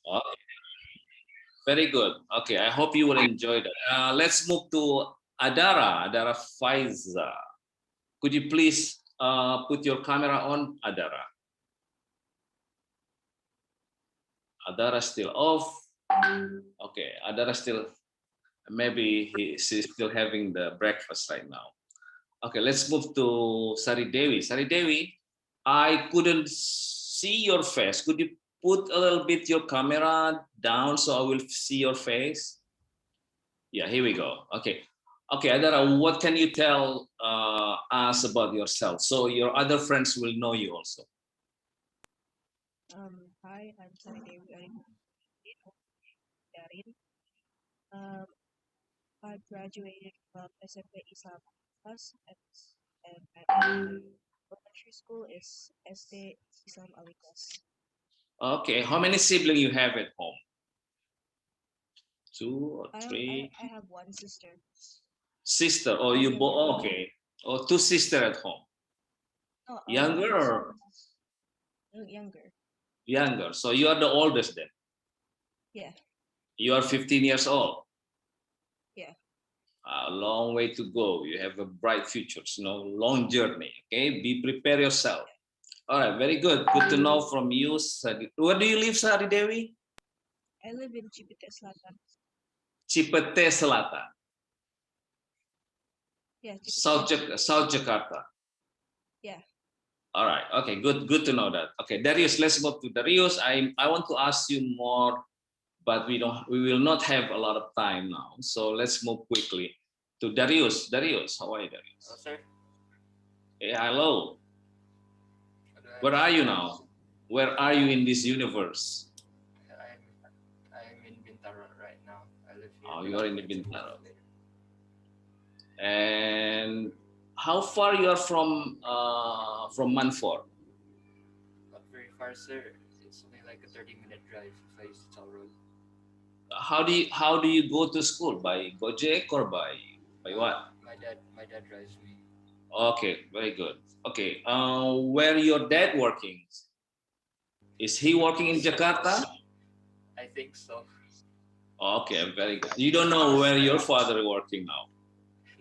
Okay, very good. Okay, I hope you will enjoy that. Let's move to Adara Faiza. Could you please put your camera on, Adara? Adara still off. Okay, Adara still, maybe she's still having the breakfast right now. Okay, let's move to Sari Dewi. Sari Dewi, I couldn't see your face. Could you put a little bit your camera down so I will see your face? Yeah, here we go. Okay. Okay, Adara, what can you tell us about yourself so your other friends will know you also? Hi, I'm Sapri Sale. Um, I graduated from SMP Islam Plus and my elementary school is SD Islam Alikas. Okay, how many siblings you have at home? Two or I, three? I have one sister. Sister, or you Younger than both? me. Okay, or two sisters at home. No, Younger or younger. younger? So you are the oldest then. Yeah, You are 15 years old. yeah. A long way to go. You have a bright future, long journey. Okay, be prepare yourself. All right, very good. Good to know from you. Where do you live, Sari Dewi? I live in Cipete Selatan. Cipete Selatan, Yeah, Cipete. South Jakarta. Yeah. All right. Okay. Good to know that. Okay, Darius. Let's move to Darius. I want to ask you more, but we will not have a lot of time now. So let's move quickly to Darius. Darius, how are you, Darius? Hello, sir. Hey, hello. How do I Where are say you hi? now? Where are you in this universe? I'm in Bintaro right now. I live here, Oh, but you I'm are in the going to move Bintaro. later. And how far you are from Manfor? Not very far, sir. It's only like a 30-minute drive if I use the toll road. How do you go to school? By Gojek or by what? My dad drives me. Okay, very good. Okay, where your dad working? Is he working in Jakarta? I think so. Okay, very good. You don't know where your father working now.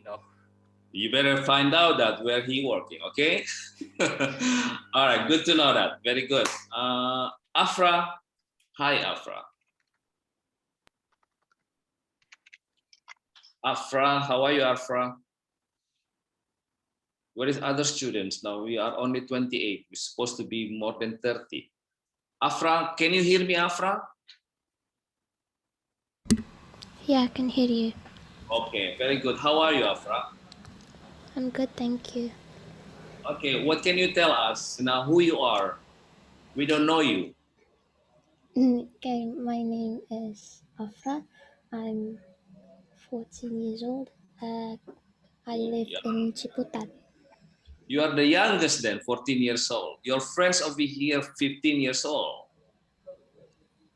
No. You better find out that where he working. Okay. All right. Good to know that. Very good. Afra. Hi, Afra. Afra, how are you, Afra? Where is other students? Now we are only 28. We're supposed to be more than 30. Afra, can you hear me, Afra? Yeah, I can hear you. Okay, very good. How are you, Afra? I'm good, thank you. Okay, what can you tell us now who you are? We don't know you. Okay, my name is Afra. I'm 14 years old. I live Yeah. in Ciputat. You are the youngest then, 14 years old. Your friends over here, 15 years old.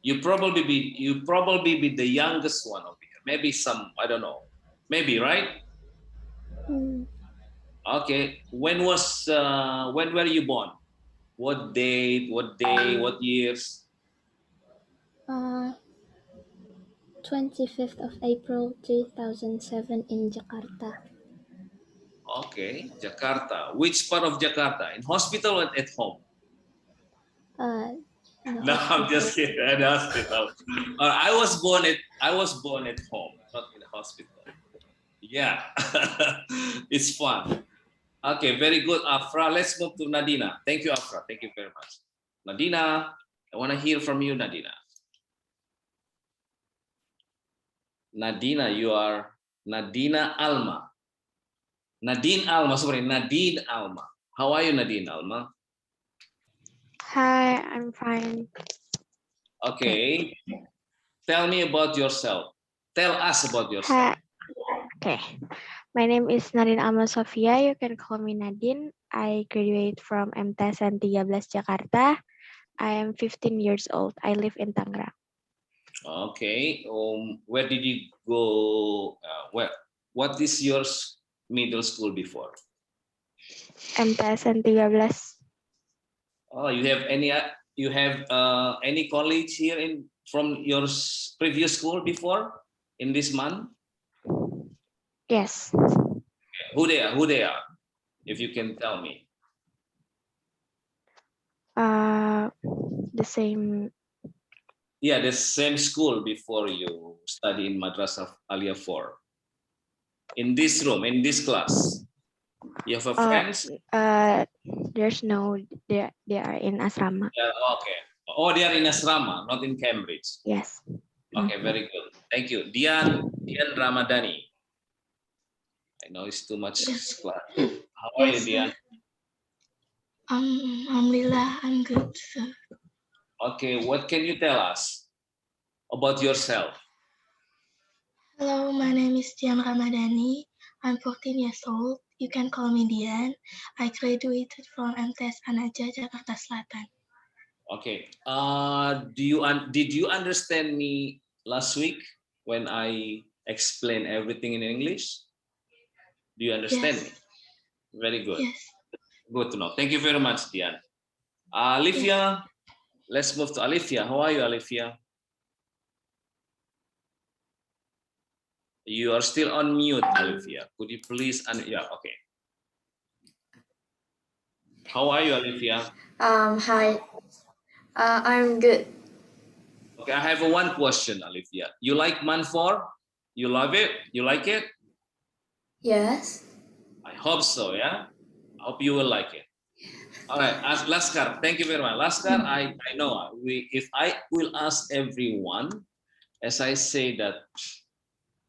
You probably be the youngest one over here. Maybe some, I don't know. Maybe, right? Mm, Okay. When were you born? What date, what day, what years? uh, 25th of April 2007 in Jakarta. Okay, Jakarta. Which part of Jakarta? In hospital or at home? Uh, in the No, I'm hospital. just kidding. At the hospital. I was born at home, not in the hospital. Yeah. It's fun. Okay, very good, Afra. Let's move to Nadina. Thank you, Afra. Thank you very much. Nadina, I want to hear from you, Nadina. Nadina, you are Nadina Alma. Nadine Alma, sorry, Nadine Alma. How are you, Nadine Alma? Hi, I'm fine. Okay, tell me about yourself. Tell us about yourself. Hi. Okay. My name is Nadine Amal Sofia. You can call me Nadine. I graduate from MTSN 13 Jakarta. I am 15 years old. I live in Tangerang. Okay, where did you go? What is your middle school before? MTSN 13. Oh, you have any college here in from your previous school before in this month? Yes. Who they are? Who they are? If you can tell me. The same. Yeah, the same school before you study in Madrasah Aliyah 4. In this room, in this class. You have a friends? There's no. They are in asrama. Yeah, okay. Oh, they are in asrama, not in Cambridge. Yes. Okay, very good. Thank you. Dian Ramadhani. I know it's too much class. How are you, Dian? Alhamdulillah, I'm good, sir. Okay, what can you tell us about yourself? Hello, my name is Dian Ramadhani. I'm 14 years old. You can call me Dian. I graduated from MTS Anaja, Jakarta Selatan. Okay. Did you understand me last week when I explained everything in English? Do you understand me? Very good. Yes. Good to know. Thank you very much, Dian. Alifia, let's move to Alifia. How are you, Alifia? You are still on mute, Alifia. Could you please? Yeah, okay. How are you, Alifia? Hi. I'm good. Okay, I have one question, Alifia. You like month 4? You love it? You like it? Yes. I hope so, yeah? I hope you will like it. All right, ask Laskar. Thank you very much. Laskar, I know if I will ask everyone, as I say that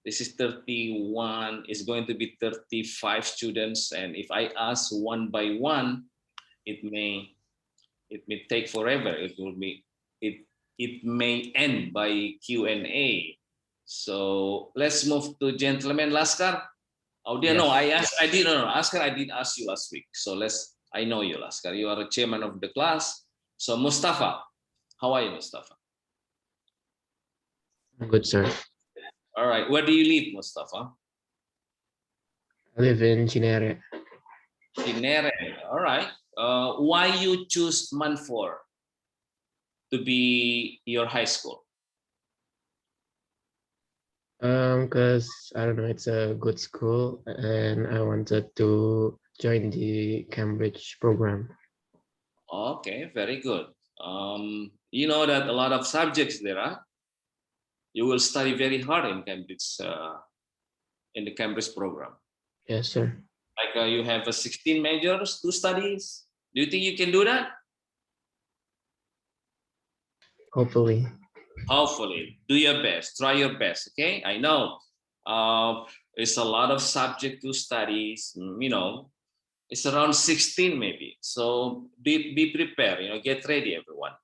this is 31, is going to be 35 students, and if I ask one by one, it may take forever. It may end by Q&A. So let's move to gentleman Laskar. Oh, dear, no, I did ask you last week. So I know you, Laskar. You are a chairman of the class. So Mustafa, how are you, Mustafa? Good, sir. All right, where do you live, Mustafa? I live in Cinere. Cinere. All right. Why you choose month 4 to be your high school? Because I don't know, it's a good school, and I wanted to join the Cambridge program. Okay, very good. You know that a lot of subjects there are. You will study very hard in Cambridge, in the Cambridge program. Yes, sir. Like you have 16 majors, 2 studies. Do you think you can do that? Hopefully. Hopefully, do your best, try your best. Okay, I know it's a lot of subject to studies. You know, it's around 16 maybe. So be prepared. You know, get ready, everyone.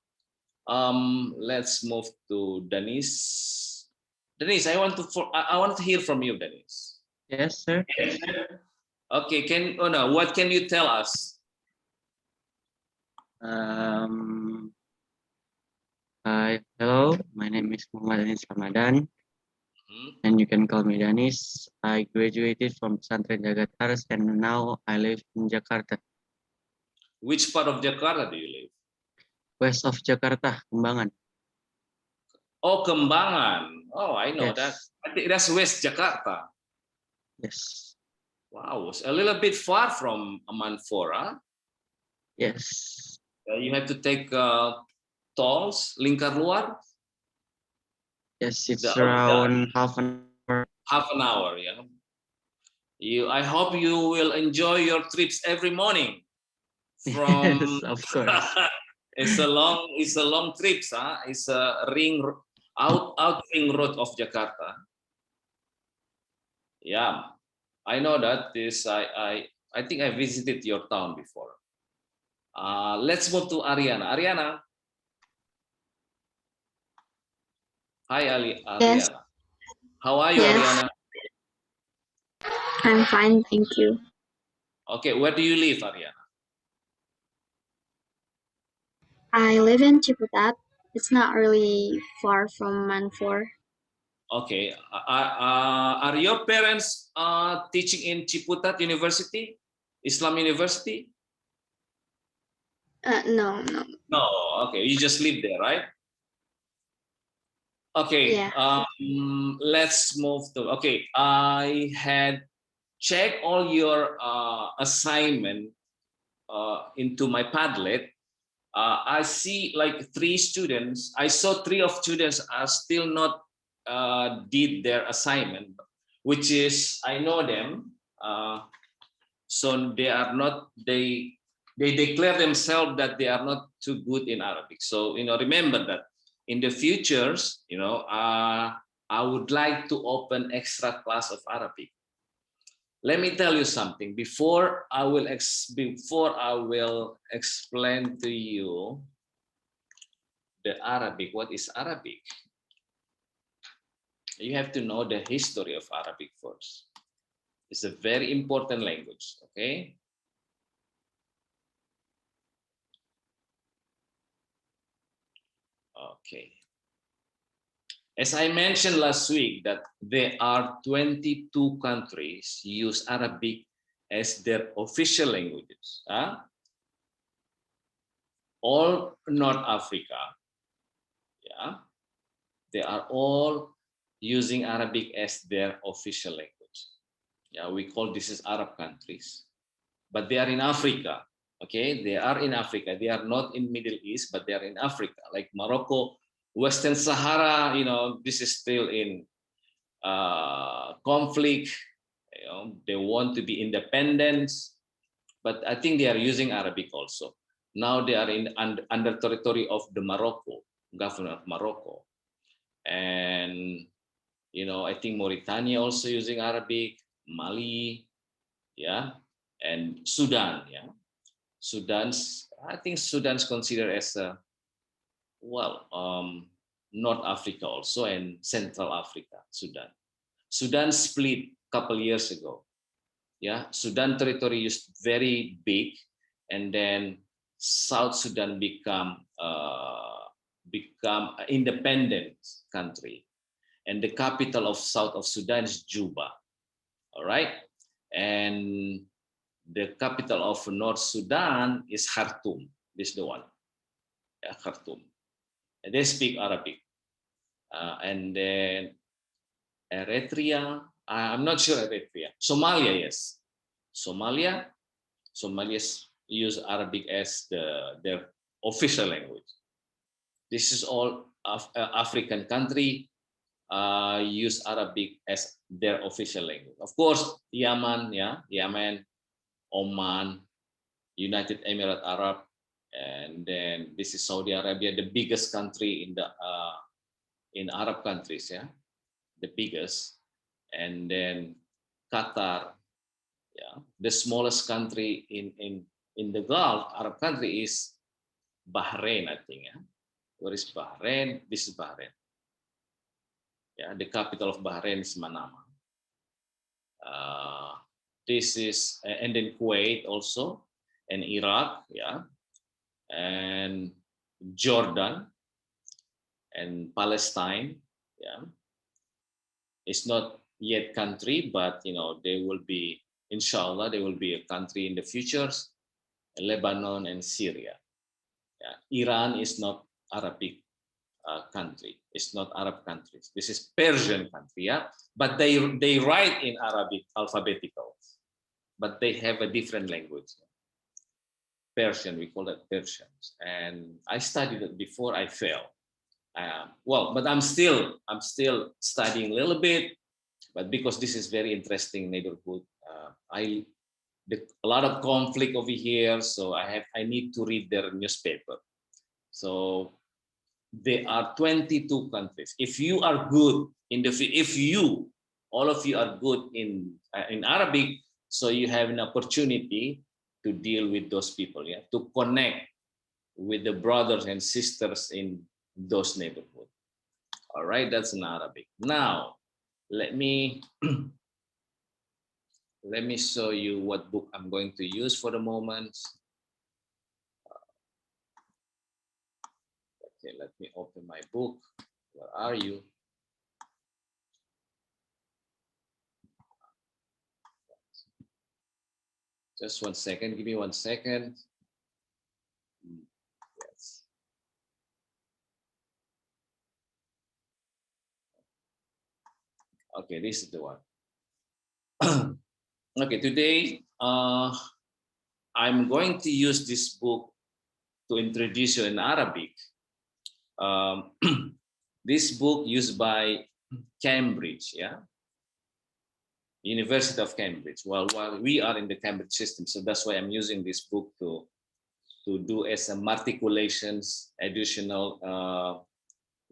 Let's move to Denise. Denise, I want to hear from you, Denise. Yes, sir. Okay, what can you tell us? Hi, hello. My name is Muhammad Anis Ramadan, and you can call me Danis. I graduated from Pesantren Jagatarus, and now I live in Jakarta. Which part of Jakarta do you live? West of Jakarta, Kembangan. Oh, Kembangan. Oh, I know Yes. that. I think that's West Jakarta. Yes. Wow, it's a little bit far from Amanfor, huh? Yes. You have to take tolls, lingkar luar. Yes, it's around half an hour. Half an hour, yeah. I hope you will enjoy your trips every morning. From Yes, of course. it's a long trip, huh? It's a ring road of Jakarta. Yeah, I know that this. I think I visited your town before. Let's move to Ariana. Ariana. Hi, Ariana. Yes. How are you, Yes. Ariana? I'm fine, thank you. Okay, where do you live, Ariana? I live in Ciputat. It's not really far from Manfor. Okay, are your parents teaching in Ciputat University, Islam University? No. No. Okay, you just live there, right? Okay, Yeah. let's move to, okay, I had checked all your assignment into my Padlet. I see like 3 students. I saw 3 of students are still not did their assignment, which is, I know them. So they are not, they declare themselves that they are not too good in Arabic. So, remember that in the futures, I would like to open extra class of Arabic. Let me tell you something before I will explain to you the Arabic. What is Arabic? You have to know the history of Arabic first. It's a very important language, okay? Okay. As I mentioned last week that there are 22 countries use Arabic as their official languages. All North Africa, yeah, they are all using Arabic as their official language. Yeah, we call this as Arab countries, but they are in Africa. Okay, they are in Africa. They are not in Middle East, but they are in Africa, like Morocco, Western Sahara. This is still in conflict. They want to be independent, but I think they are using Arabic also. Now they are under territory of the Morocco, governor of Morocco, and I think Mauritania also using Arabic, Mali, yeah, and Sudan, yeah. I think Sudan's considered as a, North Africa also, and Central Africa, Sudan. Sudan split a couple years ago. Yeah, Sudan territory is very big, and then South Sudan become an independent country, and the capital of South of Sudan is Juba. All right, and the capital of North Sudan is Khartoum. This is the one, yeah, Khartoum. And they speak Arabic, and then Eritrea. I'm not sure Eritrea. Somalia, yes. Somalia use Arabic as their official language. This is all African country use Arabic as their official language. Of course, Yemen, yeah, Yemen, Oman, United Emirates Arab, and then this is Saudi Arabia, the biggest country in Arab countries, yeah, the biggest, and then Qatar, yeah, the smallest country in the Gulf Arab country is Bahrain, I think. Yeah, where is Bahrain? This is Bahrain. Yeah, the capital of Bahrain is Manama. This is and then Kuwait also, and Iraq, yeah, and Jordan and Palestine, yeah. It's not yet country, but they will be, inshallah, they will be a country in the futures. Lebanon and Syria. Yeah. Iran is not Arabic country. It's not Arab countries. This is Persian country, yeah. But they write in Arabic alphabetical, but they have a different language. Persian, we call it Persians. And I studied it before. I failed. But I'm still studying a little bit. But because this is very interesting neighborhood, a lot of conflict over here, so I need to read their newspaper. So there are 22 countries. If you are good all of you are good in Arabic, so you have an opportunity to deal with those people, yeah, to connect with the brothers and sisters in those neighborhoods. All right, that's in Arabic. Now, let me show you what book I'm going to use for the moment. Okay, let me open my book. Where are you? Just 1 second. Give me 1 second. Yes. Okay, this is the one. Okay, today I'm going to use this book to introduce you in Arabic. This book used by Cambridge, yeah, University of Cambridge. Well, while we are in the Cambridge system, so that's why I'm using this book to do as a matriculations additional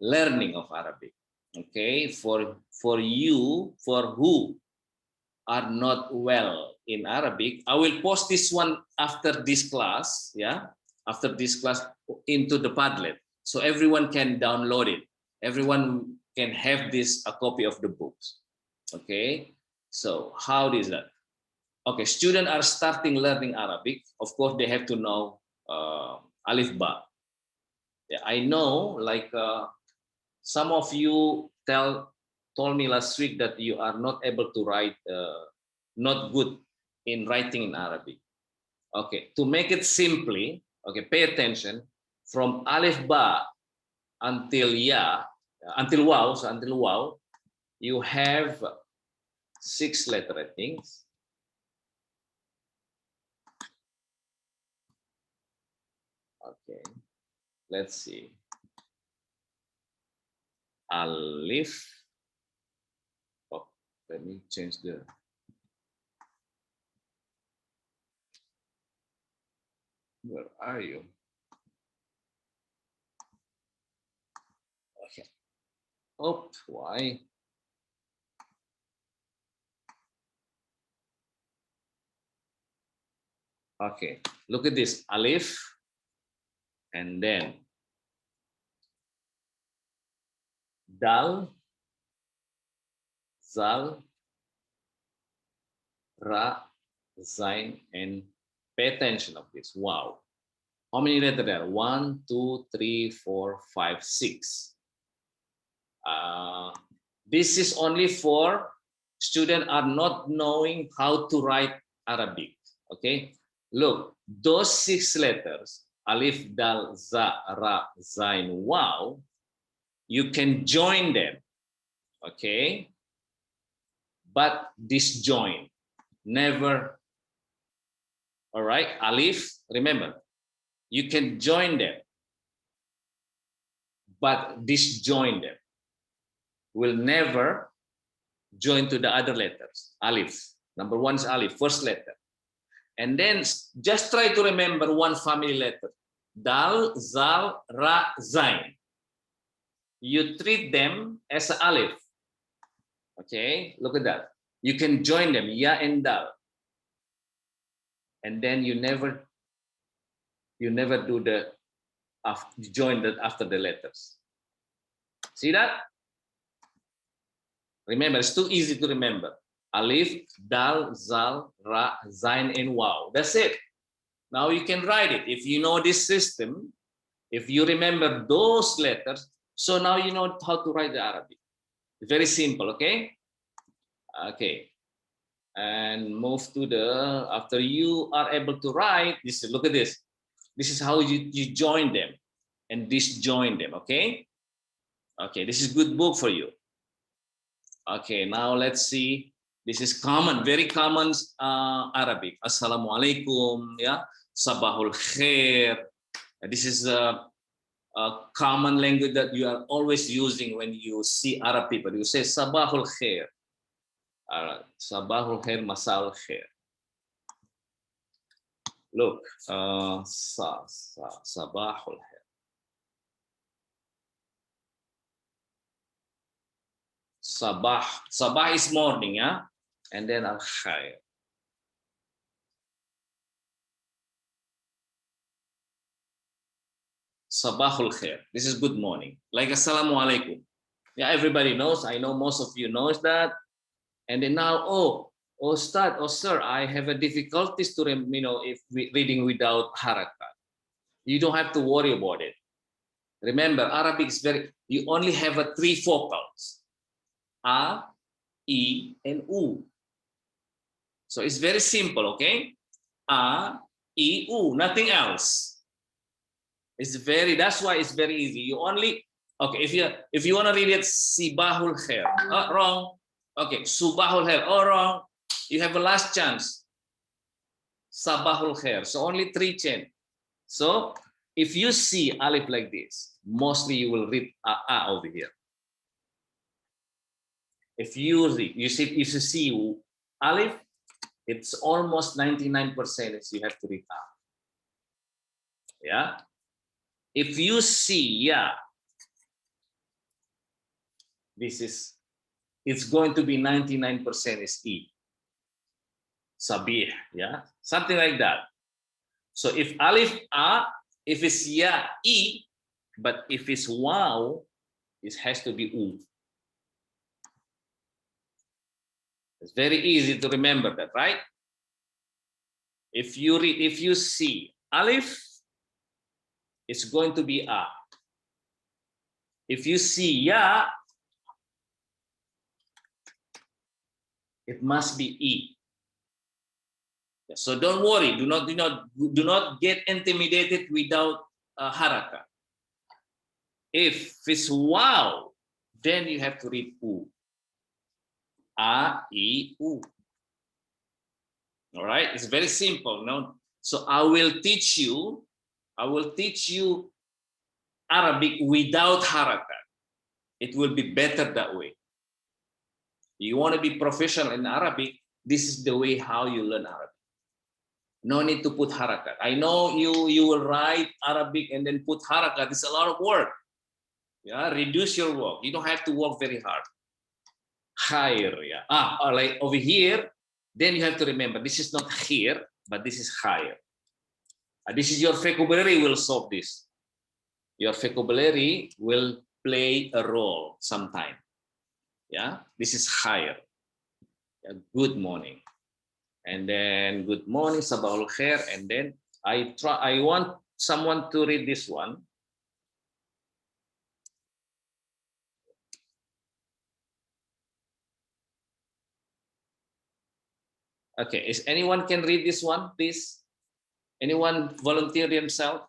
learning of Arabic. Okay, for you, for who are not well in Arabic, I will post this one after this class, yeah, after this class into the Padlet, so everyone can download it. Everyone can have this a copy of the books. Okay, so how is that? Okay, students are starting learning Arabic. Of course, they have to know Alif Ba. Yeah, I know, like some of you told me last week that you are not able to write, not good in writing in Arabic. Okay, to make it simply, okay, pay attention. From Alif Ba until Ya, until Waw, so until Waw, you have 6 letters, I think. Okay, let's see. Alif. Oh, let me change the. Where are you? Okay. Oh, why? Okay, look at this. Alif, and then Dal, Zal, Ra, Zain, and pay attention of this. Wow. How many letters there? 1, 2, 3, 4, 5, 6. This is only for students are not knowing how to write Arabic. Okay, look, those 6 letters, Alif, Dal, Za, Ra, Zain, Waw, you can join them. Okay, but disjoin, never. All right, Alif, remember, you can join them, but disjoin them. Will never join to the other letters. Alif, number 1 is Alif, first letter. And then just try to remember one family letter. Dal, Zal, Ra, Zain. You treat them as an Alif. Okay, look at that. You can join them, Ya and Dal. And then you never do the join that after the letters. See that? Remember, it's too easy to remember. Alif, Dal, Zal, Ra, Zain, and Waw. That's it. Now you can write it. If you know this system, if you remember those letters, so now you know how to write the Arabic. It's very simple, okay? Okay. And move to the, after you are able to write, this, look at this. This is how you join them and disjoin them, okay? Okay, this is good book for you. Okay, now let's see. This is common, very common Arabic. Assalamualaikum, yeah. Sabahul khair. This is a common language that you are always using when you see Arab people. You say Sabahul khair. Sabahul khair, Masaul khair. Look, Sabahul khair. Sabah is morning, yeah, and then al khair. Sabahul khair. This is good morning. Like assalamualaikum. Yeah, everybody knows. I know most of you knows that. And then now, oh, Ustad, oh sir, I have a difficulties to if reading without harakat. You don't have to worry about it. Remember, Arabic is you only have 3 vocals. A, E, and U. So it's very simple, okay? A, E, U, nothing else. That's why it's very easy. You only, okay, if you want to read it, Sibahul Khair. Wrong. Okay, subahul khair. Oh, wrong. You have a last chance. Sabahul khair. So only 3 chain. So if you see alif like this, mostly you will read a over here. If you read, if you see alif, it's almost 99% is you have to read a. Yeah. If you see yeah, this is, it's going to be 99% is e. Sabih, yeah, something like that. So if alif a, if it's ya e, but if it's wow, it has to be u. It's very easy to remember that, right? If you read, if you see alif, it's going to be a. If you see ya, it must be e. So don't worry. Do not get intimidated without haraka. If it's wow, then you have to read u. A, E, U. All right, it's very simple. No, so I will teach you Arabic without harakat. It will be better that way. You want to be professional in Arabic, this is the way how you learn Arabic. No need to put harakat. I know you will write Arabic and then put harakat. It's a lot of work. Yeah, reduce your work. You don't have to work very hard. Khair, yeah. Like over here, then you have to remember this is not here, but this is khair. This is your vocabulary will solve this. Your vocabulary will play a role sometime. Yeah, this is khair. Yeah, good morning, and then good morning, sabahul khair, and then I want someone to read this one. Okay, is anyone can read this one, please? Anyone volunteer themselves?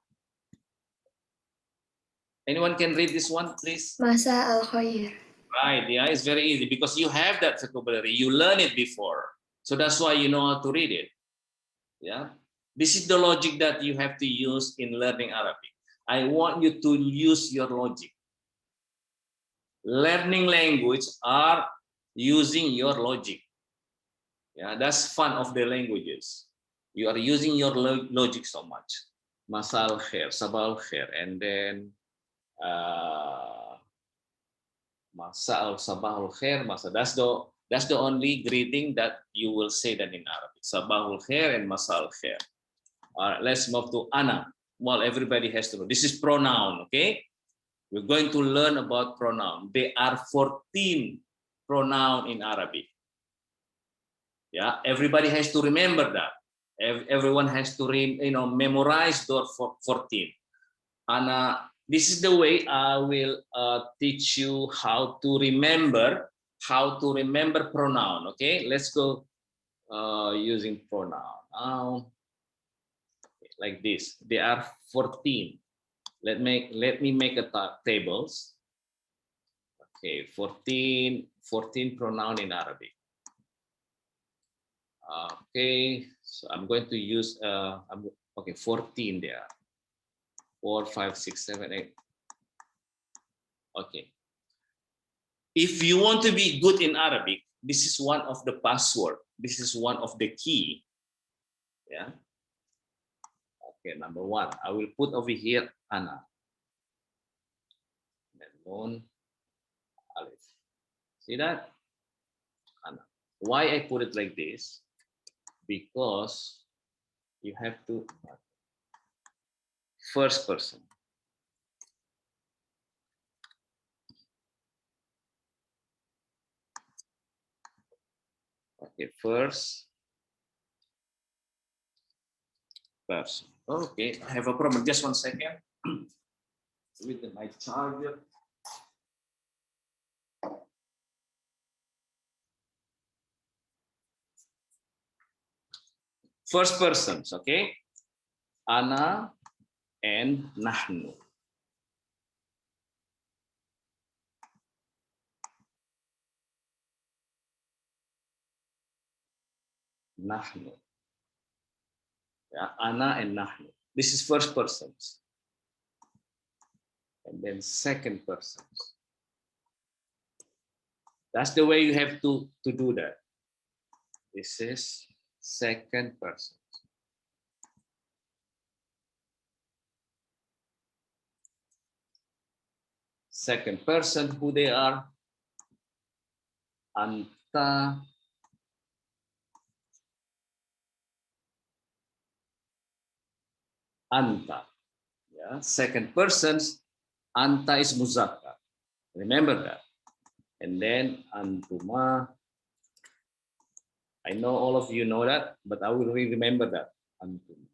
Anyone can read this one, please? Masa al khair. Right, yeah, it's very easy because you have that vocabulary. You learn it before. So that's why you know how to read it. Yeah. This is the logic that you have to use in learning Arabic. I want you to use your logic. Learning language are using your logic. Yeah, that's fun of the languages. You are using your logic so much. Masal khair, sabal khair, and then Masa sabahul khair, masa. That's the only greeting that you will say that in Arabic. Sabahul khair and masal khair. All right, let's move to ana. Well, everybody has to know. This is pronoun, okay? We're going to learn about pronoun. There are 14 pronoun in Arabic. Yeah, everybody has to remember that. Everyone has to memorize those 14. Ana, this is the way I will teach you how to remember pronoun. Okay, let's go using pronoun. Like this, there are 14. Let me make a tables. Okay, 14 pronoun in Arabic. Okay, so I'm going to use 14 there. 4, 5, 6, 7, 8. Okay. If you want to be good in Arabic, this is one of the password. This is one of the key. Yeah. Okay, number 1. I will put over here ana. Then nun, alif. See that? Ana. Why I put it like this? Because you have to first person. Okay, first person. Okay, I have a problem. Just 1 second. With my charger. First persons, okay? Ana and nahnu. nahnu. Yeah, ana and nahnu. This is first persons. And then second persons. That's the way you have to do that. This is second person. Second person, who they are? Anta, anta. Yeah. Second persons, anta is muzakkar. Remember that. And then antuma. I know all of you know that, but I will remember that. Antuma.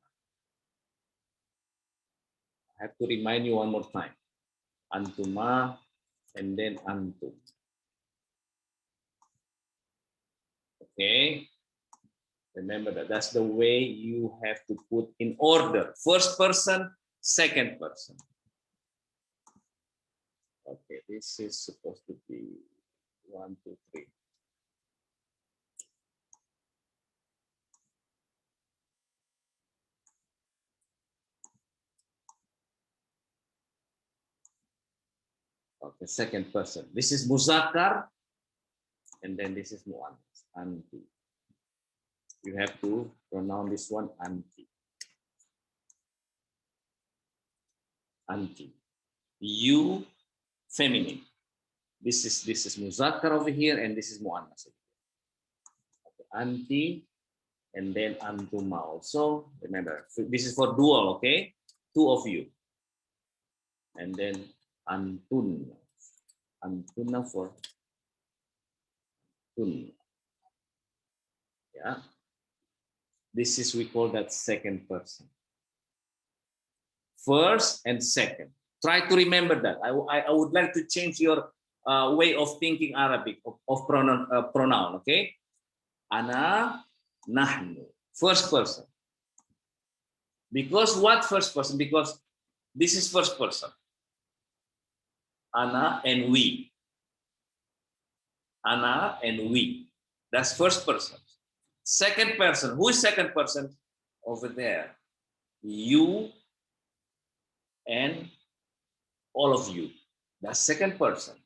I have to remind you one more time. Antuma and then antum. Okay. Remember that. That's the way you have to put in order. First person, second person. Okay, this is supposed to be 1, 2, 3. Okay, second person. This is muzakkar, and then this is muannas, anti. You have to pronounce this one anti. Anti. You, feminine. This is muzakkar over here, and this is muannas. Okay, anti, and then antuma also. Remember, this is for dual, okay? Two of you. And then antun. Antuna for tun. Yeah. This is, we call that second person. First and second. Try to remember that. I would like to change your way of thinking Arabic, of pronoun, okay? Ana, nahnu. First person. Because what first person? Because this is first person. Ana and we. Ana and we. That's first person. Second person. Who is second person? Over there. You and all of you. That's second person.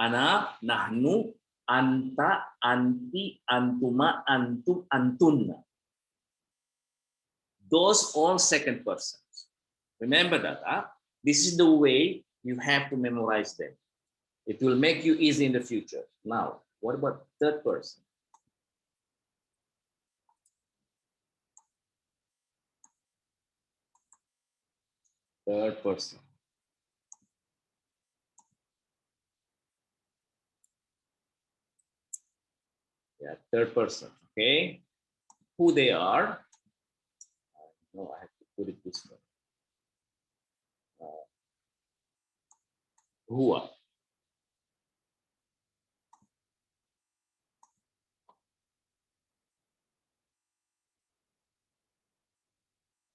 Ana, nahnu, anta, anti, antuma, antum, antunna. Those all second persons. Remember that. Huh? This is the way you have to memorize them. It will make you easy in the future. Now, what about third person? Third person. Yeah, third person. Okay. Who they are? No, I have to put it this way. Huwa.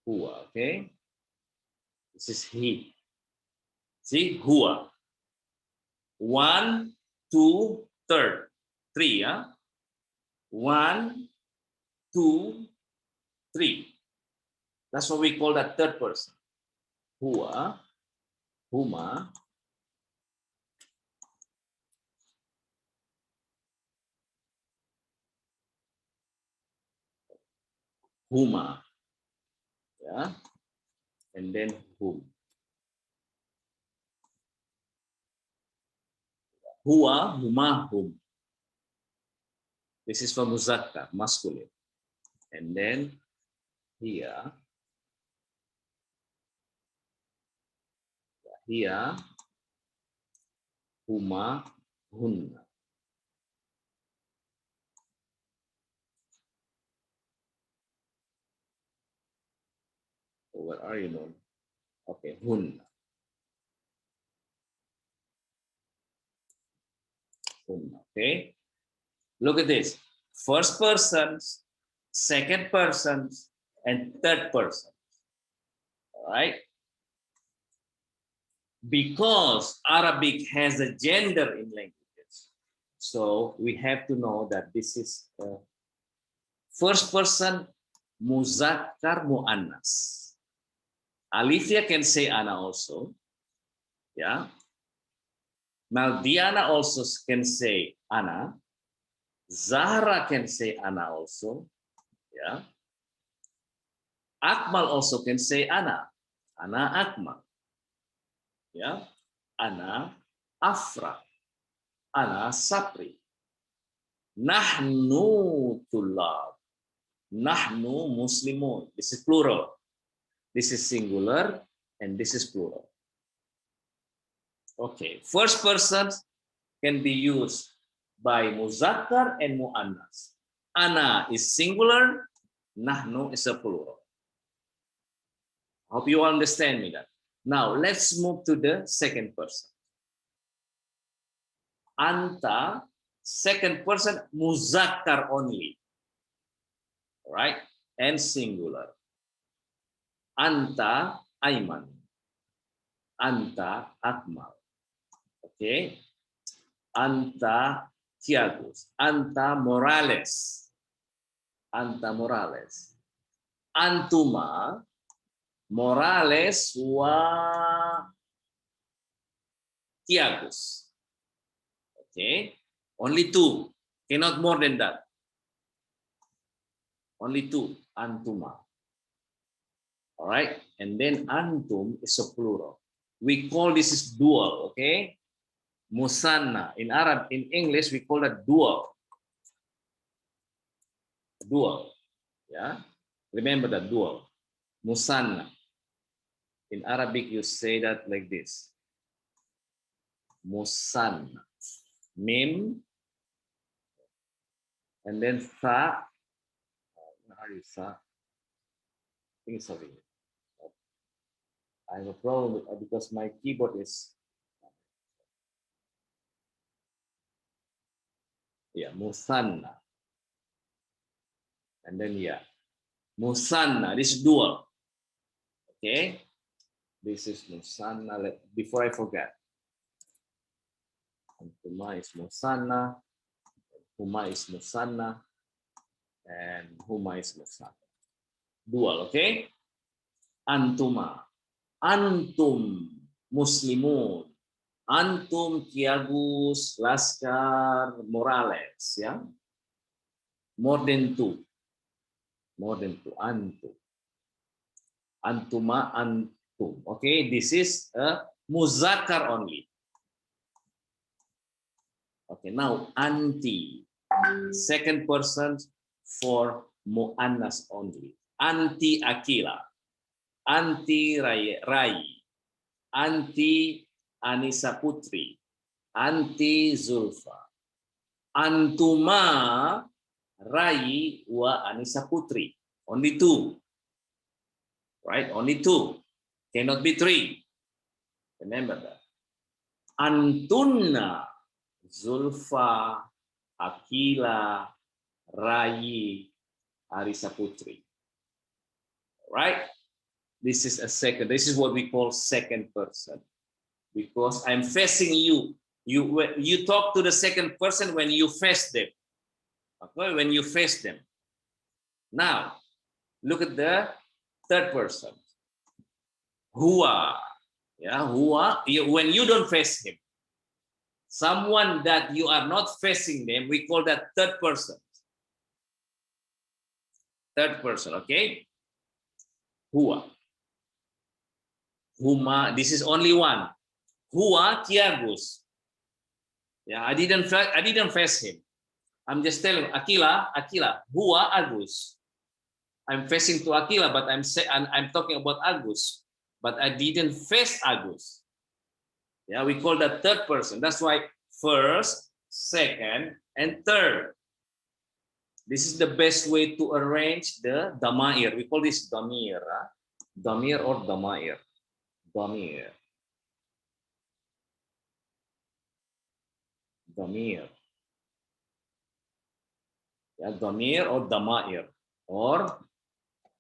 Huwa. Okay. This is he. See, huwa. 1, 2, third. 3, huh? 1, 2, 3. That's what we call that third person. Huwa, huma, huma. Yeah. And then whom. Huwa, huma, hum. This is for muzakkar, masculine. And then here, huma, hunna. Oh, where are you now? Okay, hunna. Hunna. Okay. Look at this. First persons, second persons, and third person. All right. Because Arabic has a gender in languages, So we have to know that this is first person muzakkar muannas. Alifia can say ana also. Yeah. Maldiana also can say ana. Zahra can say ana also. Yeah. Akmal also can say ana. Ana Akmal. Yeah. Ana Afra. Ana Sapri. Nahnu tulab. Nahnu muslimun. This is plural. This is singular and this is plural. Okay. First person can be used by muzakkar and muannas. Ana is singular. Nahnu is a plural. Hope you understand me that. Now let's move to the second person. Anta, second person muzakkar only. Right? And singular. Anta Aiman. Anta Akmal. Okay. Anta Tiagus. Anta Morales. Anta Morales. Antuma Morales wa Tiagus. Okay. Only two. Cannot more than that. Only two. Antuma. All right. And then antum is a plural. We call this is dual. Okay. Musanna. In Arab, in English, we call that dual. Dual. Yeah. Remember that dual. Musanna. In Arabic, you say that like this. Musanna. Mim. And then tha. Where are you, tha? I think sorry. I have a problem with, because my keyboard is. Yeah, musanna. And then yeah. Musanna. This is dual. Okay. This is musanna. Before I forget. Antuma is musanna. Huma is musanna. And huma is musanna. Dual, okay? Antuma. Antum muslimun. Antum Tiagus Laskar Morales. Yeah. More than two. More than two. Antum. Antuma antum. Okay, this is a muzakkar only. Okay, now anti. Second person for muannas only. Anti Akila. Anti Rai. Anti Anisa Putri. Anti Zulfa. Antuma Rai wa Anisa Putri. Only two. Right? Only two. Cannot be three. Remember that. Antunna Zulfa, Akila, Rai, Arisa Putri. Right? This is a second. This is what we call second person. Because I'm facing you. You talk to the second person when you face them. Okay? When you face them. Now, look at the third person. Hua. Yeah, hua. When you don't face him. Someone that you are not facing them, we call that third person. Third person, okay? Hua. Huma, this is only one. Hua Tiagus. Yeah, I didn't face him. I'm just telling Akila, Hua Agus. I'm facing to Akila, but I'm talking about Agus. But I didn't face Agus. Yeah, we call that third person. That's why first, second, and third. This is the best way to arrange the damair. We call this damir. Damir or damair. Damir. Damir. Yeah, damir or damair. Or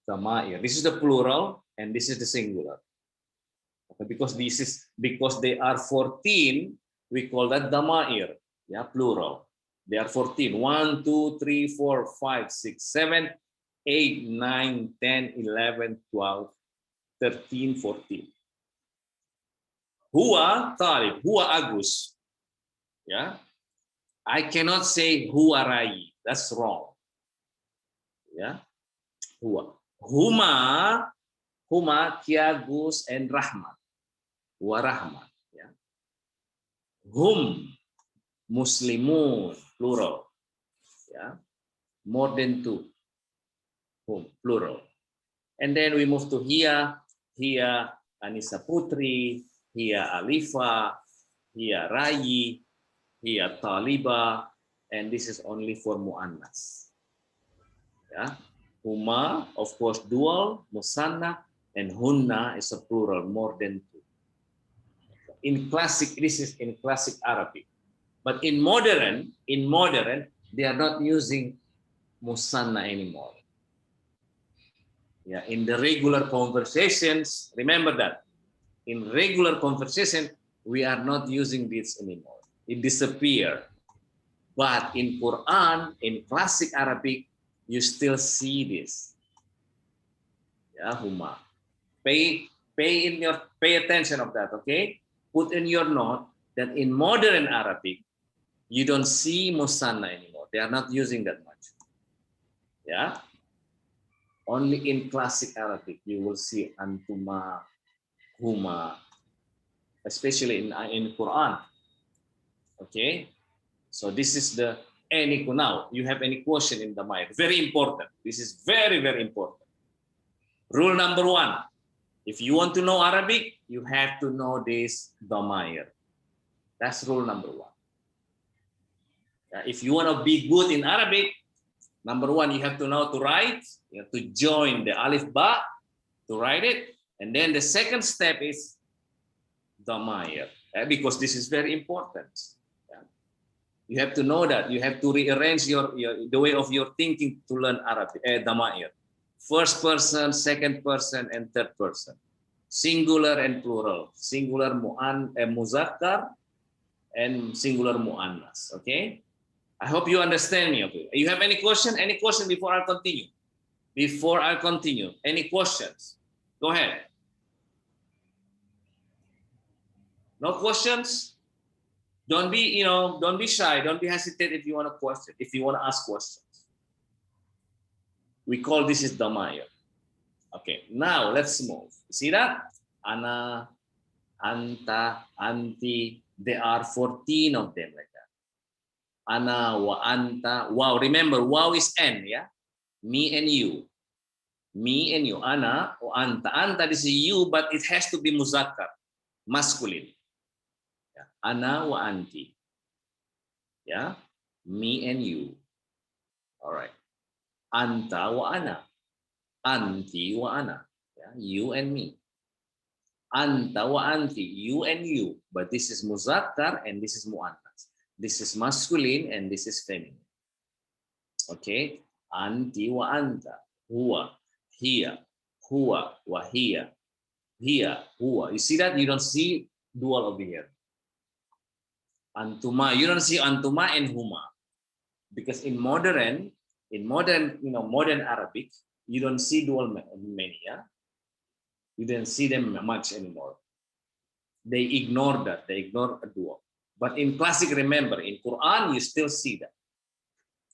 damair. This is the plural and this is the singular. Okay, because they are 14, we call that damair. Yeah, plural. They are 14. 1, 2, 3, 4, 5, 6, 7, 8, 9, 10, 11, 12, 13, 14. Huwa Talib, Huwa Agus. Yeah. I cannot say Huwa Rai. That's wrong. Yeah. Huwa. Huma, Kiagus, and Rahmat. Huwa Rahmat. Yeah. Hum, Muslimun, plural. Yeah. More than 2. Hum, plural. And then we move to Hia, Anissa Putri, Hia Alifa, Hia Rayi, Hia Taliba, and this is only for Mu'annas. Yeah. Huma, of course, dual, Musanna, and Hunna is a plural, more than 2. In classic, this is in classic Arabic. But in modern, they are not using Musanna anymore. Yeah, in the regular conversations, remember that. In regular conversation, we are not using this anymore. It disappeared. But in Quran, in classic Arabic, you still see this. Yeah, Huma. Pay attention of that, okay? Put in your note that in modern Arabic, you don't see Musanna anymore. They are not using that much. Yeah? Only in classic Arabic, you will see Antuma, Huma, especially in Quran. Okay? So this is the any now. You have any question in the mind? Very important. This is very, very important. Rule number 1. If you want to know Arabic, you have to know this Damair. That's rule number 1. If you want to be good in Arabic, number 1, you have to know to write. You have to join the Alif Ba to write it. And then the second step is Damair, because this is very important. You have to know that. You have to rearrange the way of your thinking to learn Arabic, Damair. First person, second person, and third person. Singular and plural. Singular muzakkar and singular muannas. Okay? I hope you understand me. Okay? You have any question? Any question before I continue? Before I continue, any questions? Go ahead. No questions? Don't be, don't be shy. Don't be hesitant if you want to question, if you want to ask questions. We call this is Damair. Okay, now let's move. See that? Ana, anta, anti. There are 14 of them like that. Ana, wa, anta. Wow, remember, wow is N, yeah? Me and you. Me and you. Ana, wa, anta. Anta, this is you, but it has to be muzakkar, masculine. Yeah. Ana, wa, anti. Yeah? Me and you. All right. Anta, wa, ana. Anti, wa, ana. Yeah? You and me. Anta wa anti, you and you. But this is muzakkar and this is muannas. This is masculine and this is feminine. Okay? Anti wa anta, huwa, hiya, huwa, wa hiya, hiya, huwa. You see that? You don't see dual over here. Antuma, you don't see antuma and huma. Because in modern, modern Arabic, you don't see dual many, yeah? You didn't see them much anymore. They ignore that. They ignore a dual. But in classic, remember, in Quran, you still see that.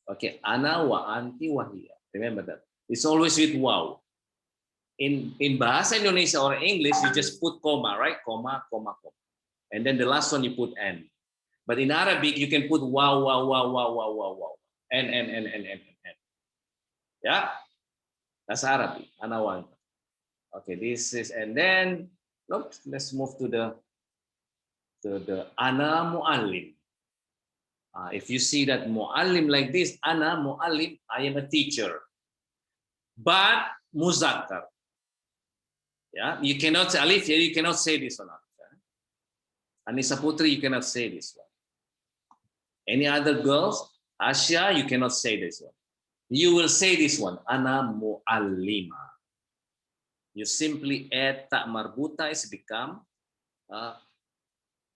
Okay, ana wa anti wa hiya. Remember that. It's always with wow. In Bahasa Indonesia or English, you just put comma, right? Comma, comma, comma. And then the last one you put n. But in Arabic, you can put wow, wow, wow, wow, wow, wow, wow. N. Yeah? That's Arabic. Ana wa anti. Okay, this is, and then look, let's move to the ana muallim. If you see that muallim like this, ana muallim, I am a teacher, but muzakkar. Yeah, you cannot say Alif. You cannot say this one. Anissa Putri, you cannot say this one. Any other girls, Asya, you cannot say this one. You will say this one, ana muallima. You simply add ta marbuta is become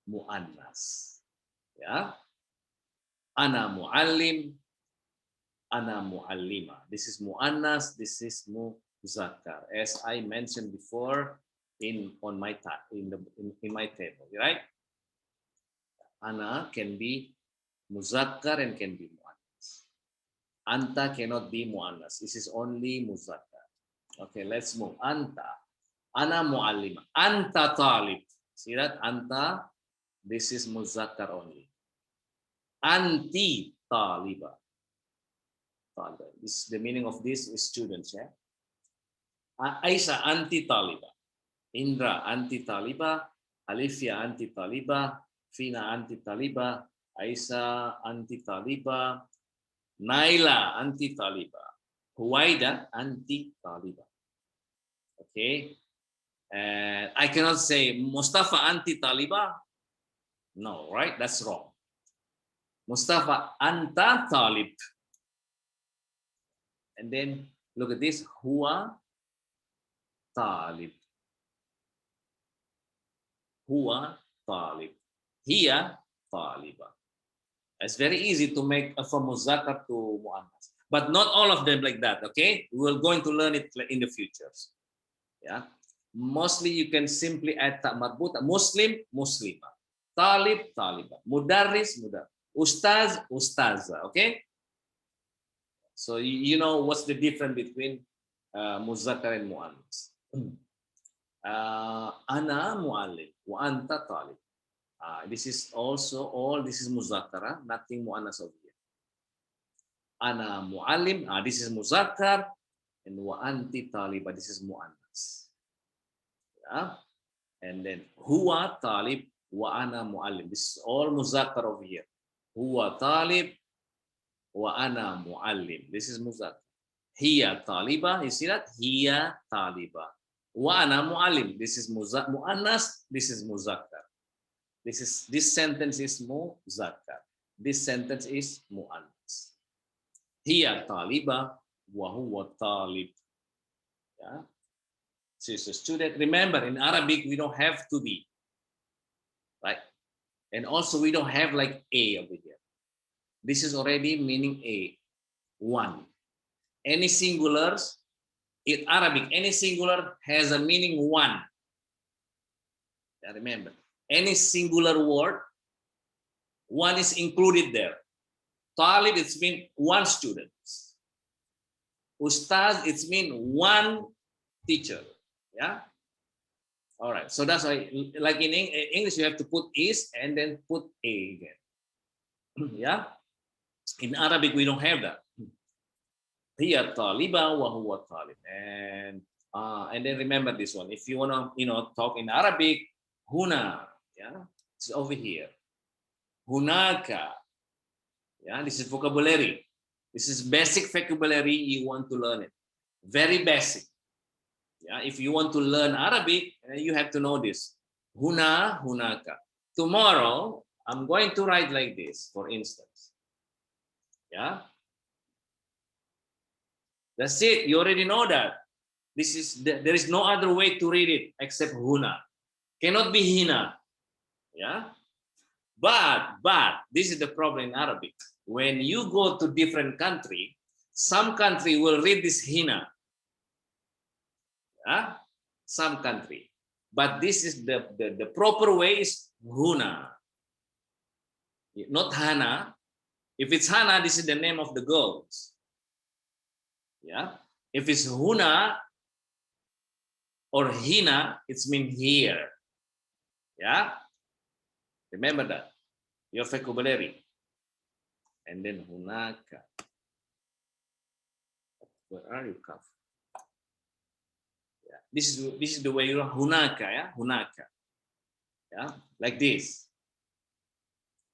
muannas. Yeah. Ana muallim, ana muallima. This is muannas, this is muzakkar, as I mentioned before in my table, right? Ana can be muzakkar and can be muannas. Anta cannot be muannas. This is only muzakkar. Okay, let's move. Anta, ana muallima. Anta talib. See that? Anta, this is muzakkar only. Anti taliba. This, the meaning of this is students, yeah. Aisha anti taliba. Indra anti taliba. Alifia anti taliba. Fina anti taliba. Aisha anti taliba. Naila anti taliba. Huwaida anti taliba. Okay. And I cannot say Mustafa anti taliba. No, right? That's wrong. Mustafa anta talib. And then look at this. Huwa talib. Huwa talib. Hiya taliba. It's very easy to make from muzakkar to muannas, but not all of them like that. Okay, we're going to learn it in the futures. Yeah, mostly you can simply add ta marbuta. Muslim, muslima. Talib, taliba. Mudarris, mudar. Ustaz, ustaza. Okay, so you know what's the difference between muzakkar and muannas. Ana muallim wa anta talib. This is also all, this is muzakkar, nothing muannas over here. Ana muallim, this is muzakkar, and wa anti taliba, this is muannas. Yeah? And then huwa talib wa ana muallim. This is all muzakkar over here. Huwa talib wa ana muallim. This is muzakkar. Hiya taliba, you see that? Hiya taliba. Wa ana muallim. This is muannas, this is muzakkar. This sentence is muzakkar. This sentence is muannas. Hiya taliba wa huwa talib. Yeah. So it's a student. Remember, in Arabic we don't have to be, right? And also we don't have like a over here. This is already meaning a, one. Any singulars in Arabic, any singular has a meaning one. Yeah, remember. Any singular word, one is included there. Talib, it's mean one student. Ustaz, it's mean one teacher. Yeah. All right. So that's why, like in English, you have to put is and then put a again. Yeah. In Arabic, we don't have that. Hiya taliba wa huwa talib. And then remember this one. If you wanna, talk in Arabic, huna. Yeah, it's over here. Hunaka. Yeah, this is vocabulary. This is basic vocabulary. You want to learn it. Very basic. Yeah, if you want to learn Arabic, you have to know this. Huna, hunaka. Tomorrow, I'm going to write like this, for instance. Yeah. That's it. You already know that. There is no other way to read it except huna. Cannot be hina. Yeah. But this is the problem in Arabic. When you go to different country, some country will read this hina. Yeah? Some country. But this is the proper way is huna. Not hana. If it's hana, this is the name of the girls. Yeah. If it's huna or hina, it's mean here. Yeah. Remember that. Your vocabulary. And then hunaka. Where are you, Kaf? Yeah. This is the way you are hunaka, yeah? Hunaka. Yeah, like this.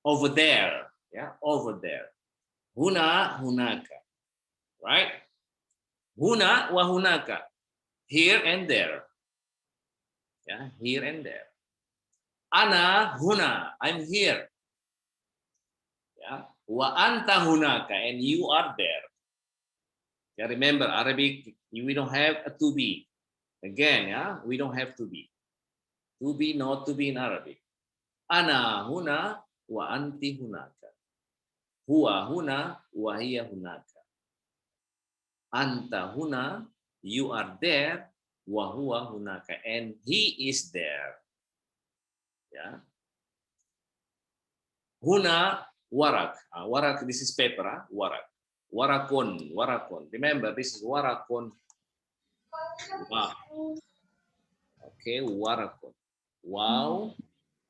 Over there. Yeah, over there. Huna, hunaka. Right? Huna wa hunaka. Here and there. Yeah, here and there. Ana huna. I'm here. Yeah. Wa anta hunaka, and you are there. Yeah, remember Arabic, we don't have a to be. Again, yeah, we don't have to be. To be, not to be in Arabic. Ana huna wa anti hunaka. Huwa huna, wa hiya hunaka. Anta huna, you are there, wa huwa hunaka, and he is there. Yeah. Huna warak. Warak, this is paper. Warak. Warakun. Warakun. Remember, this is warakun. Wow. Okay, warakun. Wow,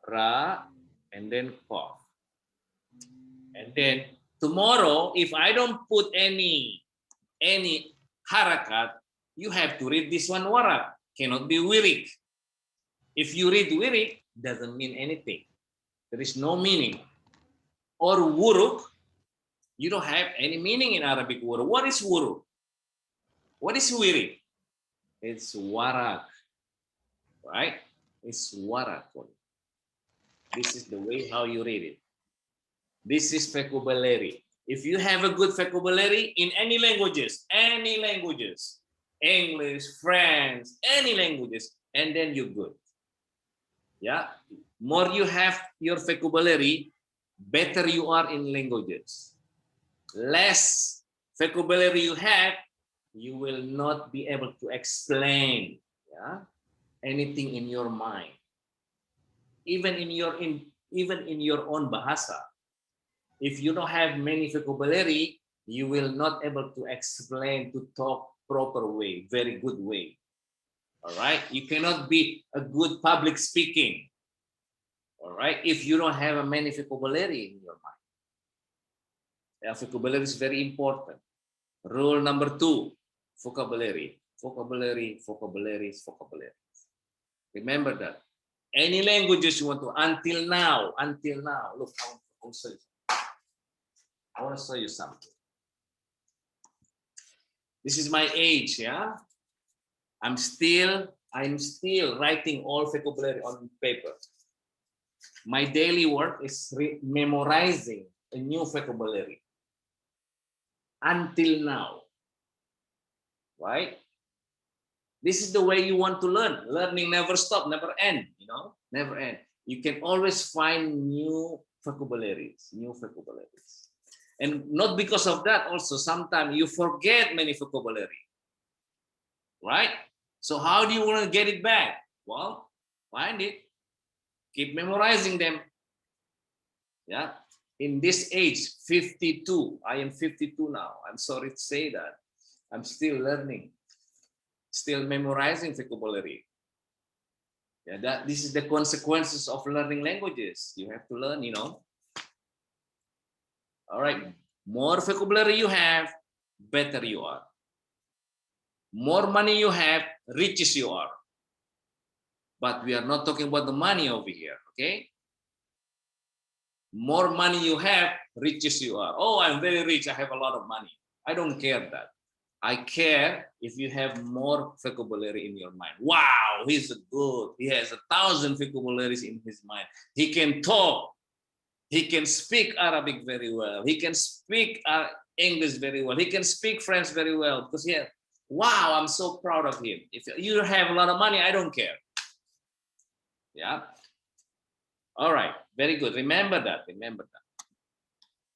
ra, and then kof. And then tomorrow, if I don't put any harakat, you have to read this one warak. Cannot be wirik. If you read wirik, doesn't mean anything. There is no meaning. Or wuruk, you don't have any meaning in Arabic wuruk. What is wuruk? What is wirik? It's warak, right? It's warakun. This is the way how you read it. This is vocabulary. If you have a good vocabulary in any languages, English, French, any languages, and then you're good. Yeah, more you have your vocabulary, better you are in languages. Less vocabulary you have, you will not be able to explain, yeah, anything in your mind. Even in your own bahasa. If you don't have many vocabulary, you will not able to explain, to talk proper way, very good way. All right, you cannot be a good public speaking. All right, if you don't have a many vocabulary in your mind. Yeah, vocabulary is very important. Rule number 2, vocabulary. Vocabulary, vocabulary, vocabulary. Remember that. Any languages you want to, until now, look, I want to show you something. This is my age, yeah? I'm still writing all vocabulary on paper. My daily work is memorizing a new vocabulary. Until now, right? This is the way you want to learn. Learning never stop, never end, you know, never end. You can always find new vocabularies. And not because of that, also sometimes you forget many vocabulary, right? So how do you want to get it back? Well, find it, keep memorizing them. Yeah. In this age, 52, I am 52 now. I'm sorry to say that. I'm still learning, still memorizing vocabulary. Yeah, this is the consequences of learning languages. You have to learn, you know. All right, more vocabulary you have, better you are. More money you have, riches you are. But we are not talking about the money over here, okay? More money you have, riches you are. Oh, I'm very rich, I have a lot of money. I don't care that. I care if you have more vocabulary in your mind. Wow, he's good. He has 1,000 vocabularies in his mind. He can talk. He can speak Arabic very well. He can speak English very well. He can speak French very well. Because yeah, wow, I'm so proud of him. If you have a lot of money, I don't care. Yeah. All right, very good. Remember that.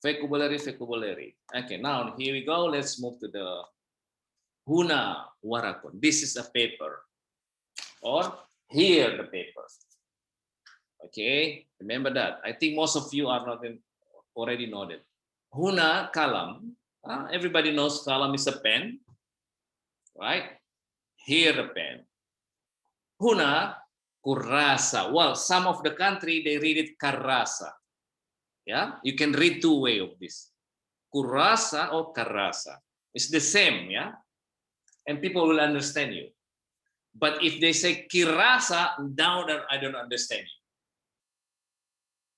Vocabulary. Okay, now here we go. Let's move to the huna warakun. This is a paper. Or here the paper. Okay, remember that. I think most of you are not already know that. Huna kalam. Everybody knows kalam is a pen, right? Here the pen. Huna kurasa. Well, some of the country they read it karasa. Yeah, you can read two way of this. Kurasa or karasa. It's the same, yeah, and people will understand you. But if they say kirasa, now I don't understand you.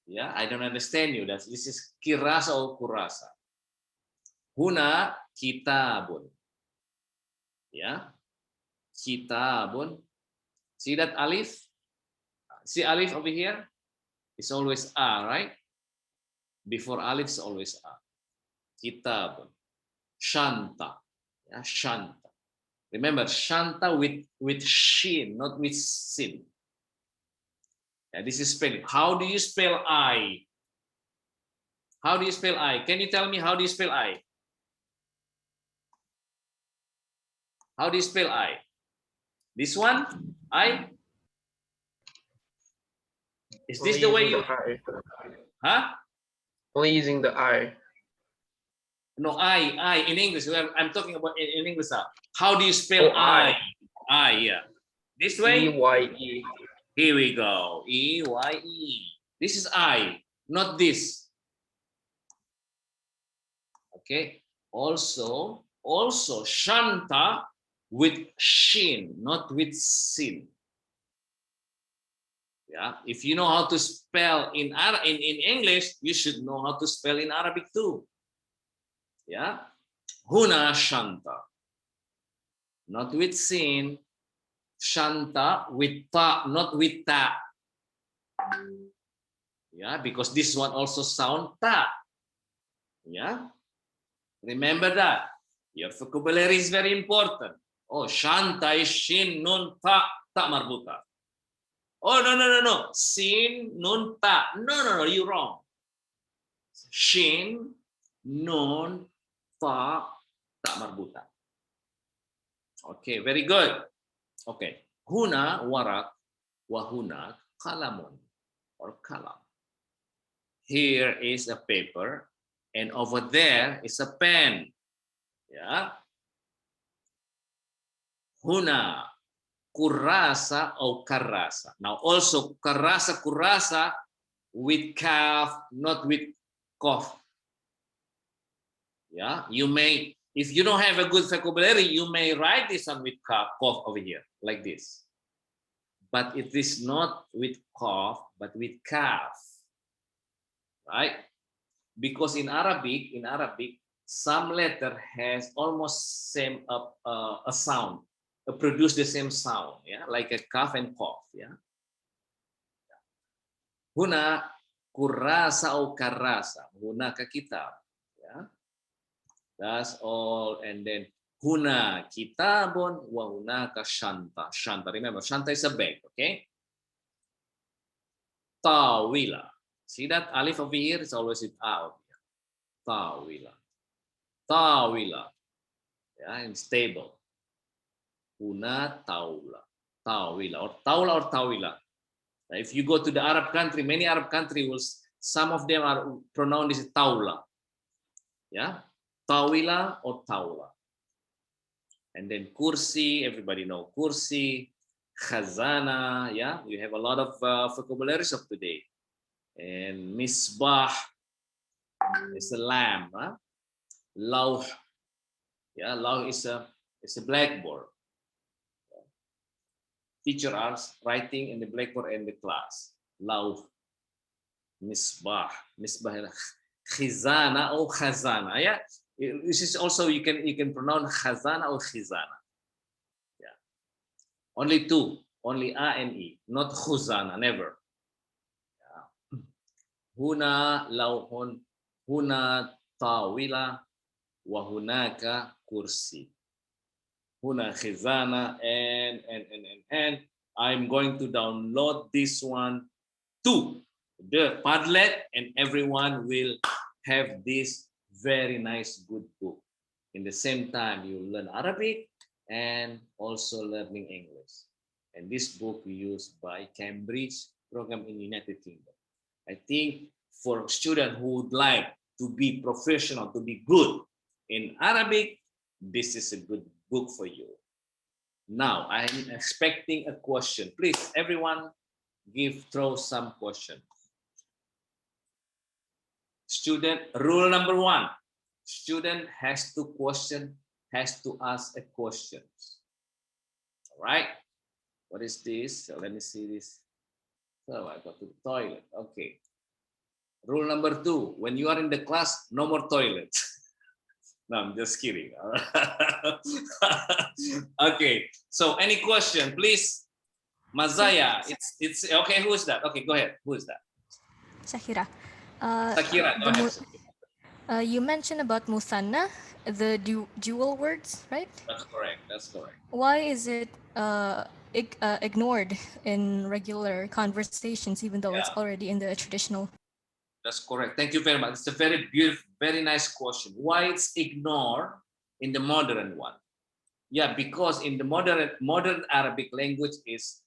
Yeah, I don't understand you. This is kirasa or kurasa. Huna kitabun. Yeah, kitabun. See that alif? See alif over here? It's always a, right? Before alif is always a. Kitabun. Shanta. Yeah, shanta. Remember, shanta with shin, not with sin. Yeah, this is spelling. How do you spell I? How do you spell I? Can you tell me how do you spell I? How do you spell I? This one? I? Is this the way you... Huh? Only using the I. No, I in English. I'm talking about in English. How do you spell Oh, I. I, yeah. This way? E-Y-E. Here we go. E-Y-E. This is I, not this. Okay. Also, Shanta with shin, not with sin. Yeah. If you know how to spell in English, you should know how to spell in Arabic too. Yeah. Huna Shanta. Not with sin. Shanta with ta, not with ta. Yeah, because this one also sound ta. Yeah. Remember that. Your vocabulary is very important. Oh, Shanta is shin, nun, ta, ta marbuta. Oh, no. Sin, nun, ta. No, you're wrong. Shin, nun, ta, ta marbuta. Okay, very good. Okay. Huna warak, wahuna kalamun or kalam. Here is a paper, and over there is a pen. Yeah. Huna kurasa or karasa. Now also kurasa with kaf, not with kof. Yeah, you may, if you don't have a good vocabulary, you may write this one with kof over here, like this. But it is not with kof, but with kaf. Right? Because in Arabic, some letter has almost same a sound, produce the same sound, yeah, like a kaf and kof, yeah. Huna kurasa or karasa, huna ka kitab, yeah. That's all, and then huna kitabon wa huna ka shanta. Shanta, remember, shanta is a bag, okay? Tawila. See that alif over here is always with out. Tawila. Tawila. Yeah, and stable. Huna taula. Tawila or taula or tawila. If you go to the Arab country, many Arab countries some of them are pronounced as taula. Yeah, tawila or taula. And then kursi, everybody know kursi, khazana. Yeah, you have a lot of vocabularies of today. And misbah is a lamp. Huh? Lauh, yeah, lauh is a blackboard. Teacher are writing in the blackboard in the class. Lauh, misbah, khizana or khazana. Yeah, this is also you can pronounce khazana or khizana. Yeah, only two, only a and e, not khuzana, never. Yeah. Huna lauhun, huna tawila, wa hunaka kursi. Huna khizana and I'm going to download this one to the Padlet, and everyone will have this very nice good book. In the same time, you learn Arabic and also learning English. And this book used by Cambridge program in United Kingdom. I think for students who would like to be professional, to be good in Arabic, this is a good book for you. Now, I'm expecting a question. Please, everyone, throw some questions. Student, rule number 1. Student has to ask a question. All right. What is this? So let me see this. So I go to the toilet. Okay. Rule number 2. When you are in the class, no more toilet. No, I'm just kidding. Okay. So any question, please? Mazaya, it's okay. Who is that? Okay, go ahead. Who is that? Shakira. Shakira, go ahead. You mentioned about musanna, the dual words, right? That's correct. That's correct. Why is it ignored in regular conversations, even though it's already in the traditional? That's correct. Thank you very much. It's a very beautiful, very nice question. Why it's ignored in the modern one? Yeah, because in the modern Arabic language is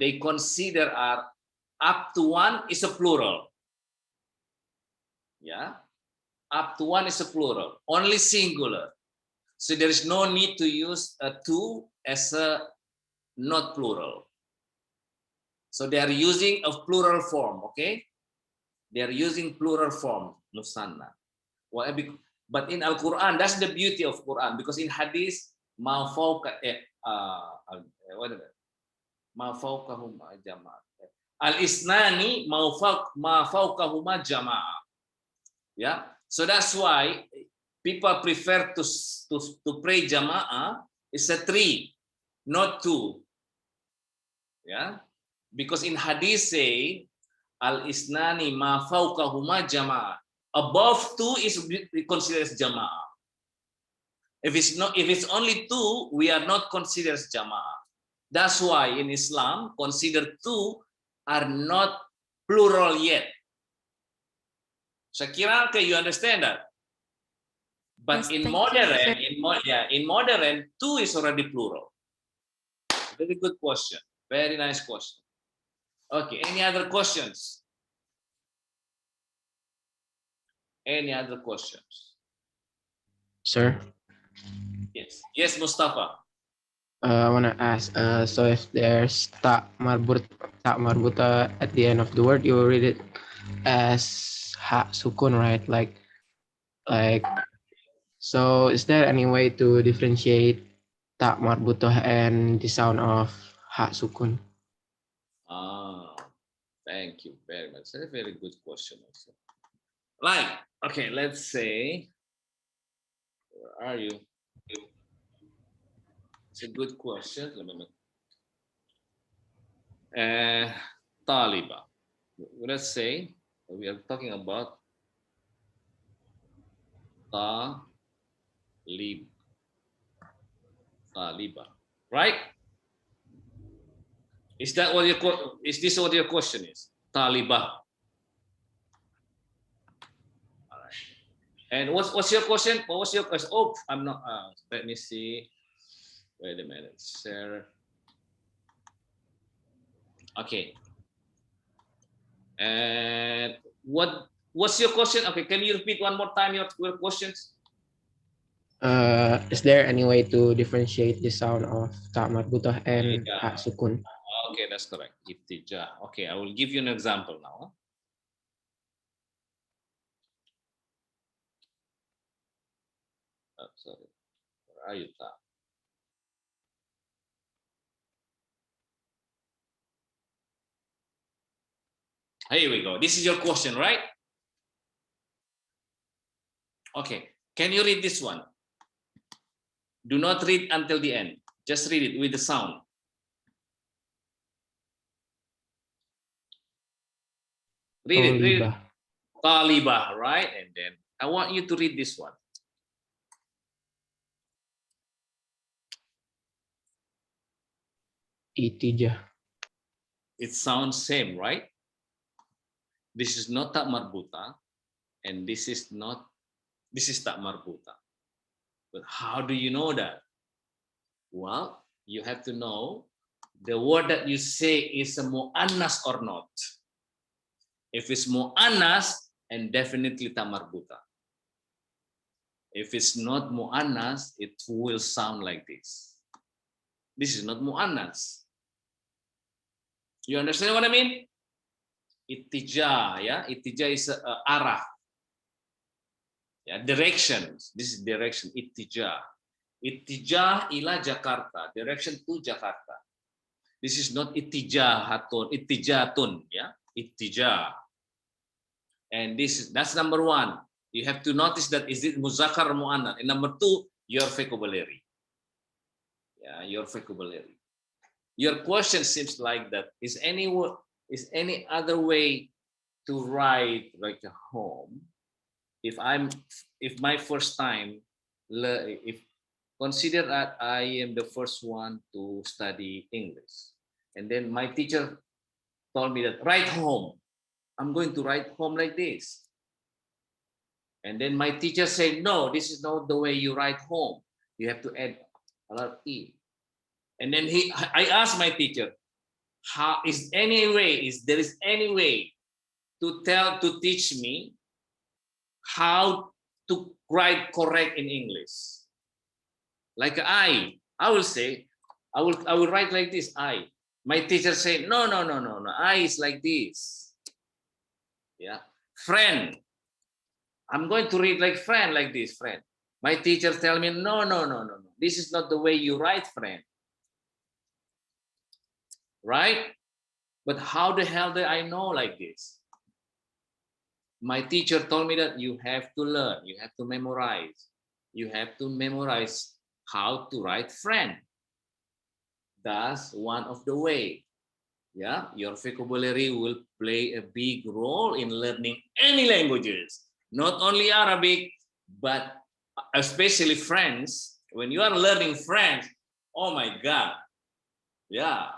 they consider up to one is a plural. Yeah, up to one is a plural, only singular. So there is no need to use a two as a not plural. So they are using a plural form, okay? They are using plural form, musanna. But in Al-Quran, that's the beauty of Quran, because in Hadith, ma fawqahuma jamaah. Al-isnani ma fawqahuma jamaah. Yeah, so that's why people prefer to pray jamaah. It's a 3, not 2. Yeah, because in Hadith say al-isnani ma fawqahuma jamaah. Above 2 is considered as jamaah. If it's only 2, we are not considered as jamaah. That's why in Islam, consider 2 are not plural yet. Shakira, okay, you understand that? But Yes, in thank you. modern, 2 is already plural. Very good question. Very nice question. Okay, any other questions? Any other questions? Sir, Yes, Mustafa. I want to ask, so if there's tak marbuta at the end of the word, you read it as ha sukun, right? Like, so is there any way to differentiate tak marbutah and the sound of ha sukun? Thank you very much. That's a very good question also. Like, okay, let's say, where are you? It's a good question. Let me look. Taliba. Let's say we are talking about Taliba, right? Is that what is this what your question is? Taliba. All right. And what's your question? What was your question? Oh, I'm not. Let me see. Wait a minute, sir. Okay. And what's your question? Okay, can you repeat one more time your questions? Is there any way to differentiate the sound of tak marbutah and ha sukun? Okay, that's correct. Iftijah. Okay, I will give you an example now. Oh, sorry. Where are you, Ta? Here we go. This is your question, right? Okay. Can you read this one? Do not read until the end. Just read it with the sound. Read it. Read it. Talibah, right? And then I want you to read this one. Itijah. It sounds same, right? This is not tak marbuta, and this is tak marbuta. But how do you know that? Well, you have to know the word that you say is a mu'annas or not. If it's mu'annas, and definitely tak marbuta. If it's not mu'annas, it will sound like this. This is not mu'annas. You understand what I mean? Ittijah, yeah. Ittijah is arah. Yeah, direction. This is direction. Ittijah. Ittijah ila Jakarta. Direction to Jakarta. This is not ittijahatun. Ittijatun, yeah. Ittijah. And that's number 1. You have to notice that is it muzakkar or mu'annas. And number 2, your vocabulary. Yeah, your vocabulary. Your question seems like that. Is any other way to write like a home? If my first time, if consider that I am the first one to study English, and then my teacher told me that write home. I'm going to write home like this. And then my teacher said, no, this is not the way you write home. You have to add a lot of E. And then I asked my teacher, is there any way to teach me how to write correct in English? Like I will say, I will write like this, I. My teacher said, no, I is like this. Yeah, friend. I'm going to read like friend, like this, friend. My teacher tell me, no. This is not the way you write friend. Right? But how the hell do I know like this? My teacher told me that you have to learn, you have to memorize. You have to memorize how to write friend. That's one of the way. Yeah, your vocabulary will play a big role in learning any languages, not only Arabic, but especially French. When you are learning French, oh my God, yeah,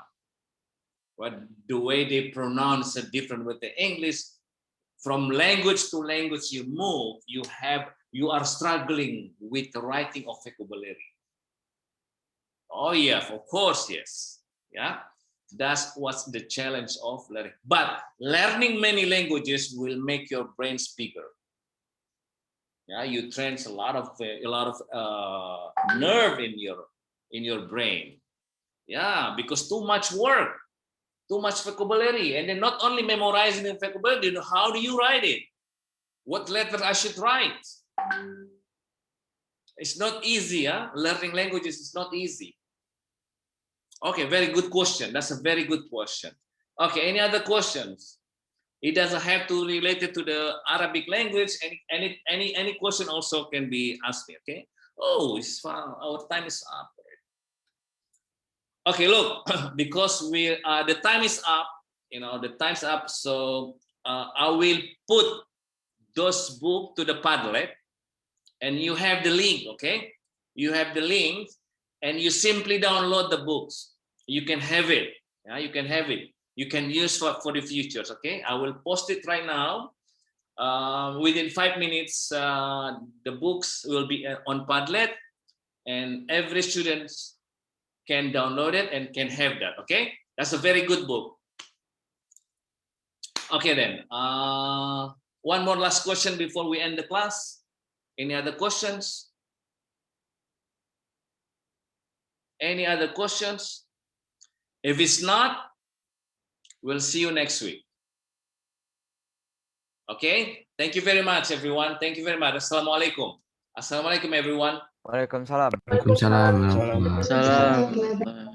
what the way they pronounce it different with the English. From language to language you move, you are struggling with the writing of vocabulary. Oh yeah, of course, yes. Yeah, that's what's the challenge of learning. But learning many languages will make your brains bigger. Yeah, you train a lot of nerve in your brain. Yeah, because too much work, too much vocabulary, and then not only memorizing the vocabulary. How do you write it? What letter I should write? It's not easy. Huh? Learning languages is not easy. Okay, very good question. That's a very good question. Okay, any other questions? It doesn't have to relate it to the Arabic language. Any question also can be asked me. Okay. Oh, it's fun. Our time is up. Okay, look, because the time is up. The time's up. So I will put those books to the Padlet, and you have the link. Okay, you have the link, and you simply download the books. You can have it. Yeah, you can have it. You can use for the futures. Okay, I will post it right now. Within 5 minutes, the books will be on Padlet, and every student can download it and can have that. Okay, that's a very good book. Okay, then one more last question before we end the class. Any other questions? Any other questions? If it's not, we'll see you next week. Okay, thank you very much, everyone. Thank you very much. Assalamualaikum. Assalamualaikum, everyone. Waalaikumsalam. Waalaikumsalam. Salam.